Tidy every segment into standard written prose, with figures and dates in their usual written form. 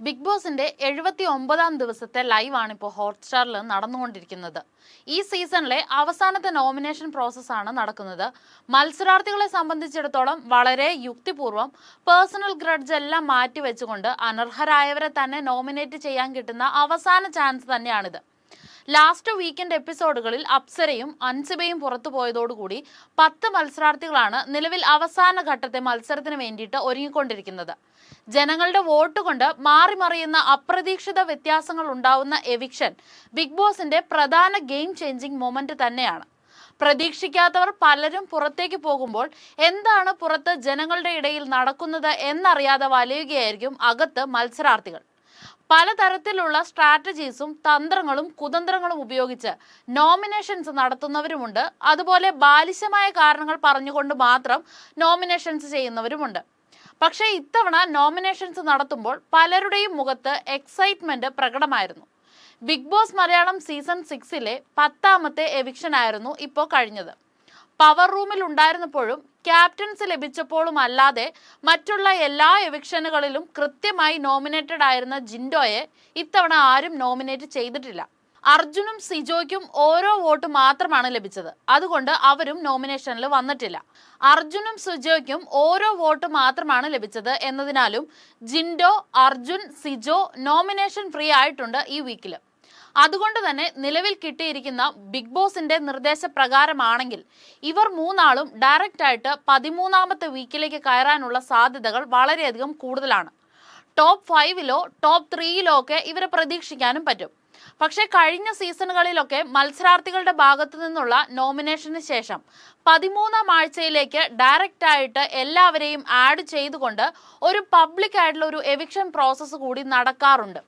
Big ബോസിന്റെ 79-ാം ദിവസത്തെ ലൈവാണ് ഇപ്പോൾ ഹോട്ട്സ്റ്റാറിൽ നടന്നുകൊണ്ടിരിക്കുന്നത്. ഈ സീസണിലെ അവസാനത്തെ നോമിനേഷൻ പ്രോസസ്സാണ് നടക്കുന്നത്. മത്സരാർത്ഥികളെ സംബന്ധിച്ചിടത്തോളം വളരെ യുക്തിപൂർവ്വം പേഴ്സണൽ ഗ്രഡ്ജ് എല്ലാം മാറ്റിവെച്ചുകൊണ്ട് അനർഹരായവരെ തന്നെ നോമിനേറ്റ് ചെയ്യാൻ കിട്ടുന്ന അവസാന ചാൻസ് തന്നെയാണിത്. ലാസ്റ്റ് വീക്കെൻഡ് എപ്പിസോഡുകളിൽ അപ്സരയും അൻസിബയും പുറത്തു പോയതോടുകൂടി 10 മത്സരാർത്ഥികളാണ് നിലവിൽ അവസാന ഘട്ടത്തെ മത്സരത്തിന് വേണ്ടിയിട്ട് ഒരുങ്ങിക്കൊണ്ടിരിക്കുന്നത്. ജനങ്ങളുടെ വോട്ട് കൊണ്ട് മാറിമറിയുന്ന അപ്രതീക്ഷിത വ്യത്യാസങ്ങൾ ഉണ്ടാവുന്ന എവിക്ഷൻ ബിഗ് ബോസിന്റെ പ്രധാന ഗെയിം ചേഞ്ചിങ് മൊമെന്റ് തന്നെയാണ്. പ്രതീക്ഷിക്കാത്തവർ പലരും പുറത്തേക്ക് പോകുമ്പോൾ എന്താണ് പുറത്ത് ജനങ്ങളുടെ ഇടയിൽ നടക്കുന്നത് എന്നറിയാതെ വലയുകയായിരിക്കും അകത്ത് മത്സരാർത്ഥികൾ. പലതരത്തിലുള്ള സ്ട്രാറ്റജീസും തന്ത്രങ്ങളും കുതന്ത്രങ്ങളും ഉപയോഗിച്ച് നോമിനേഷൻസ് നടത്തുന്നവരുമുണ്ട്. അതുപോലെ ബാലിശമായ കാരണങ്ങൾ പറഞ്ഞുകൊണ്ട് മാത്രം നോമിനേഷൻസ് ചെയ്യുന്നവരുമുണ്ട്. പക്ഷേ ഇത്തവണ നോമിനേഷൻസ് നടത്തുമ്പോൾ പലരുടെയും മുഖത്ത് എക്സൈറ്റ്മെന്റ് പ്രകടമായിരുന്നു. ബിഗ് ബോസ് മലയാളം സീസൺ 6-ലെ 10ാമത്തെ എവിക്ഷൻ ആയിരുന്നു ഇപ്പോൾ കഴിഞ്ഞത്. പവർ റൂമിൽ ഉണ്ടായിരുന്നപ്പോഴും ക്യാപ്റ്റൻസ് ലഭിച്ചപ്പോഴും അല്ലാതെ മറ്റുള്ള എല്ലാ എവിക്ഷനുകളിലും കൃത്യമായി നോമിനേറ്റഡ് ആയിരുന്ന ജിൻഡോയെ ഇത്തവണ ആരും നോമിനേറ്റ് ചെയ്തിട്ടില്ല. അർജുനും സിജോയ്ക്കും ഓരോ വോട്ട് മാത്രമാണ് ലഭിച്ചത്. അതുകൊണ്ട് അവരും നോമിനേഷനിൽ വന്നിട്ടില്ല. അർജുനും സിജോയ്ക്കും ഓരോ വോട്ട് മാത്രമാണ് ലഭിച്ചത് എന്നതിനാലും ജിൻഡോ, അർജുൻ, സിജോ നോമിനേഷൻ ഫ്രീ ആയിട്ടുണ്ട് ഈ വീക്കിൽ. അതുകൊണ്ട് തന്നെ നിലവിൽ കിട്ടിയിരിക്കുന്ന ബിഗ് ബോസിന്റെ നിർദ്ദേശപ്രകാരമാണെങ്കിൽ ഇവർ മൂന്നാളും ഡയറക്റ്റ് ആയിട്ട് 13ാമത്തെ വീക്കിലേക്ക് കയറാനുള്ള സാധ്യതകൾ വളരെയധികം കൂടുതലാണ്. ടോപ്പ് 5-ലോ ടോപ്പ് 3-ലോ ഒക്കെ ഇവരെ പ്രതീക്ഷിക്കാനും പറ്റും. പക്ഷേ കഴിഞ്ഞ സീസണുകളിലൊക്കെ മത്സരാർത്ഥികളുടെ ഭാഗത്തു നിന്നുള്ള നോമിനേഷന് ശേഷം 13ാം ആഴ്ചയിലേക്ക് ഡയറക്റ്റ് ആയിട്ട് എല്ലാവരെയും ആഡ് ചെയ്തുകൊണ്ട് ഒരു പബ്ലിക് ആയിട്ടുള്ള ഒരു എവിക്ഷൻ പ്രോസസ്സ് കൂടി നടക്കാറുണ്ട്.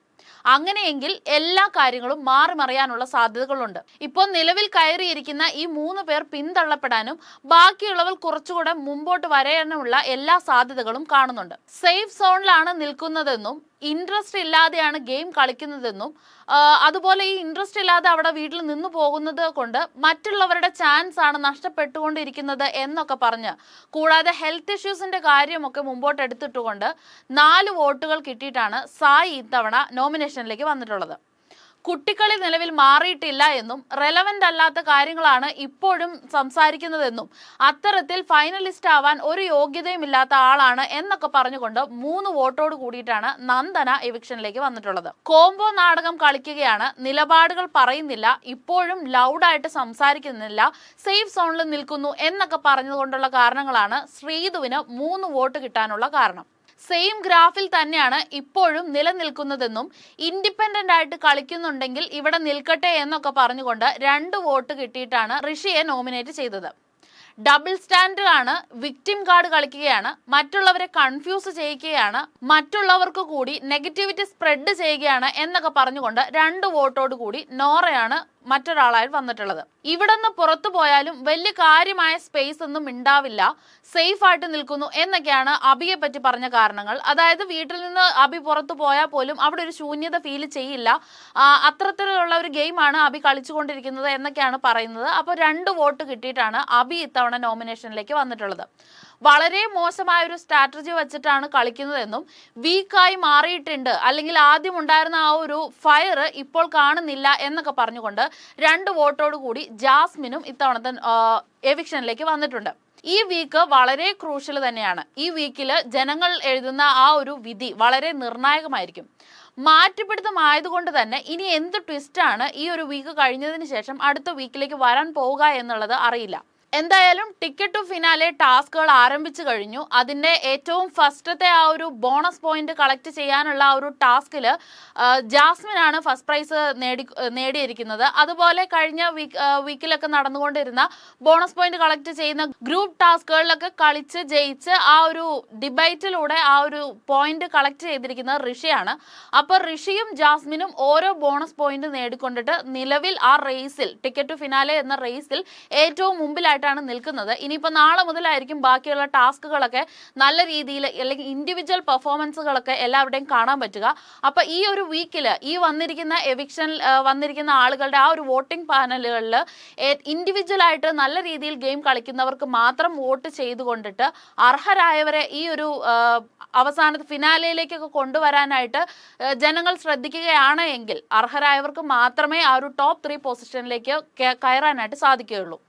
അങ്ങനെയെങ്കിൽ എല്ലാ കാര്യങ്ങളും മാറിമറിയാനുള്ള സാധ്യതകളുണ്ട്. ഇപ്പോൾ നിലവിൽ കയറിയിരിക്കുന്ന ഈ 3 പേർ പിന്തള്ളപ്പെടാനും ബാക്കിയുള്ളവർ കുറച്ചുകൂടെ മുമ്പോട്ട് വരാനുള്ള എല്ലാ സാധ്യതകളും കാണുന്നുണ്ട്. സേഫ് സോണിലാണ് നിൽക്കുന്നതെന്നും ഇൻട്രസ്റ്റ് ഇല്ലാതെയാണ് ഗെയിം കളിക്കുന്നതെന്നും അതുപോലെ ഈ ഇൻട്രസ്റ്റ് ഇല്ലാതെ അവിടെ വീട്ടിൽ നിന്നു പോകുന്നത് കൊണ്ട് മറ്റുള്ളവരുടെ ചാൻസ് ആണ് നഷ്ടപ്പെട്ടുകൊണ്ടിരിക്കുന്നത് എന്നൊക്കെ പറഞ്ഞ്, കൂടാതെ ഹെൽത്ത് ഇഷ്യൂസിന്റെ കാര്യമൊക്കെ മുമ്പോട്ട് എടുത്തിട്ടുകൊണ്ട് 4 വോട്ടുകൾ കിട്ടിയിട്ടാണ് സായി ഇത്തവണ നോമിനേഷനിലേക്ക് വന്നിട്ടുള്ളത്. കുട്ടിക്കളി നിലവിൽ മാറിയിട്ടില്ല എന്നും റെലവന്റ് അല്ലാത്ത കാര്യങ്ങളാണ് ഇപ്പോഴും സംസാരിക്കുന്നതെന്നും അത്തരത്തിൽ ഫൈനലിസ്റ്റ് ആവാൻ ഒരു യോഗ്യതയും ഇല്ലാത്ത ആളാണ് എന്നൊക്കെ പറഞ്ഞുകൊണ്ട് 3 വോട്ടോട് കൂടിയിട്ടാണ് നന്ദന എവിക്ഷനിലേക്ക് വന്നിട്ടുള്ളത്. കോംബോ നാടകം കളിക്കുകയാണ്, നിലപാടുകൾ പറയുന്നില്ല, ഇപ്പോഴും ലൗഡായിട്ട് സംസാരിക്കുന്നില്ല, സേഫ് സോണിൽ നിൽക്കുന്നു എന്നൊക്കെ പറഞ്ഞുകൊണ്ടുള്ള കാരണങ്ങളാണ് ശ്രീധുവിന് 3 വോട്ട് കിട്ടാനുള്ള കാരണം. സെയിം ഗ്രാഫിൽ തന്നെയാണ് ഇപ്പോഴും നിലനിൽക്കുന്നതെന്നും ഇൻഡിപെൻഡന്റ് ആയിട്ട് കളിക്കുന്നുണ്ടെങ്കിൽ ഇവിടെ നിൽക്കട്ടെ എന്നൊക്കെ പറഞ്ഞുകൊണ്ട് 2 വോട്ട് കിട്ടിയിട്ടാണ് ഋഷിയെ നോമിനേറ്റ് ചെയ്തത്. ഡബിൾ സ്റ്റാൻഡേർഡ് ആണ്, വിക്ടിം കാർഡ് കളിക്കുകയാണ്, മറ്റുള്ളവരെ കൺഫ്യൂസ് ചെയ്യുകയാണ്, മറ്റുള്ളവർക്ക് കൂടി നെഗറ്റിവിറ്റി സ്പ്രെഡ് ചെയ്യുകയാണ് എന്നൊക്കെ പറഞ്ഞുകൊണ്ട് 2 വോട്ടോട് കൂടി നോറയാണ് മറ്റൊരാളായി വന്നിട്ടുള്ളത്. ഇവിടെ നിന്ന് പുറത്തു പോയാലും വലിയ കാര്യമായ സ്പേസ് ഒന്നും ഉണ്ടാവില്ല, സേഫ് ആയിട്ട് നിൽക്കുന്നു എന്നൊക്കെയാണ് അബിയെ പറ്റി പറഞ്ഞ കാരണങ്ങൾ. അതായത് വീട്ടിൽ നിന്ന് അബി പുറത്തു പോയാൽ പോലും അവിടെ ഒരു ശൂന്യത ഫീൽ ചെയ്യില്ല, അത്തരത്തിലുള്ള ഒരു ഗെയിമാണ് അബി കളിച്ചുകൊണ്ടിരിക്കുന്നത് എന്നൊക്കെയാണ് പറയുന്നത്. അപ്പോൾ 2 വോട്ട് കിട്ടിയിട്ടാണ് അബി ഇത്തവണ നോമിനേഷനിലേക്ക് വന്നിട്ടുള്ളത്. വളരെ മോശമായ ഒരു സ്ട്രാറ്റജി വെച്ചിട്ടാണ് കളിക്കുന്നതെന്നും വീക്കായി മാറിയിട്ടുണ്ട്, അല്ലെങ്കിൽ ആദ്യം ഉണ്ടായിരുന്ന ആ ഒരു ഫയർ ഇപ്പോൾ കാണുന്നില്ല എന്നൊക്കെ പറഞ്ഞുകൊണ്ട് 2 വോട്ടോട് കൂടി ജാസ്മിനും ഇത്തവണത്തെ എവിക്ഷനിലേക്ക് വന്നിട്ടുണ്ട്. ഈ വീക്ക് വളരെ ക്രൂഷ്യൽ തന്നെയാണ്. ഈ വീക്കിൽ ജനങ്ങൾ എഴുതുന്ന ആ ഒരു വിധി വളരെ നിർണായകമായിരിക്കും. മാറ്റിപ്പിടുത്തമായതുകൊണ്ട് തന്നെ ഇനി എന്ത് ട്വിസ്റ്റാണ് ഈ ഒരു വീക്ക് കഴിഞ്ഞതിന് ശേഷം അടുത്ത വീക്കിലേക്ക് വരാൻ പോവുക എന്നുള്ളത് അറിയില്ല. എന്തായാലും ടിക്കറ്റ് ടു ഫിനാലെ ടാസ്കുകൾ ആരംഭിച്ചു കഴിഞ്ഞു. അതിൻ്റെ ഏറ്റവും ഫസ്റ്റത്തെ ആ ഒരു ബോണസ് പോയിന്റ് കളക്ട് ചെയ്യാനുള്ള ആ ഒരു ടാസ്കിൽ ജാസ്മിനാണ് ഫസ്റ്റ് പ്രൈസ് നേടിയിരിക്കുന്നത്. അതുപോലെ കഴിഞ്ഞ വീക്കിലൊക്കെ നടന്നുകൊണ്ടിരുന്ന ബോണസ് പോയിന്റ് കളക്ട് ചെയ്യുന്ന ഗ്രൂപ്പ് ടാസ്കുകളിലൊക്കെ കളിച്ച് ജയിച്ച് ആ ഒരു ഡിബേറ്റിലൂടെ ആ ഒരു പോയിന്റ് കളക്ട് ചെയ്തിരിക്കുന്നത് ഋഷിയാണ്. അപ്പോൾ ഋഷിയും ജാസ്മിനും ഓരോ ബോണസ് പോയിന്റ് നേടിക്കൊണ്ടിട്ട് നിലവിൽ ആ റേസിൽ, ടിക്കറ്റ് ടു ഫിനാലെ എന്ന റേസിൽ ഏറ്റവും മുമ്പിലായിട്ട് ആയിട്ടാണ് നിൽക്കുന്നത്. ഇനിയിപ്പോൾ നാളെ മുതലായിരിക്കും ബാക്കിയുള്ള ടാസ്കുകളൊക്കെ നല്ല രീതിയിൽ അല്ലെങ്കിൽ ഇൻഡിവിജ്വൽ പെർഫോമൻസുകളൊക്കെ എല്ലാവരുടെയും കാണാൻ പറ്റുക. അപ്പോൾ ഈ ഒരു വീക്കിൽ ഈ വന്നിരിക്കുന്ന എവിക്ഷൻ വന്നിരിക്കുന്ന ആളുകളുടെ ആ ഒരു വോട്ടിംഗ് പാനലുകളിൽ ഇൻഡിവിജ്വൽ ആയിട്ട് നല്ല രീതിയിൽ ഗെയിം കളിക്കുന്നവർക്ക് മാത്രം വോട്ട് ചെയ്തുകൊണ്ടിട്ട് അർഹരായവരെ ഈ ഒരു അവസാനത്തെ ഫിനാലയിലേക്കൊക്കെ കൊണ്ടുവരാനായിട്ട് ജനങ്ങൾ ശ്രദ്ധിക്കുകയാണ് എങ്കിൽ അർഹരായവർക്ക് മാത്രമേ ആ ഒരു ടോപ്പ് 3 പൊസിഷനിലേക്ക് കയറാനായിട്ട് സാധിക്കുകയുള്ളൂ.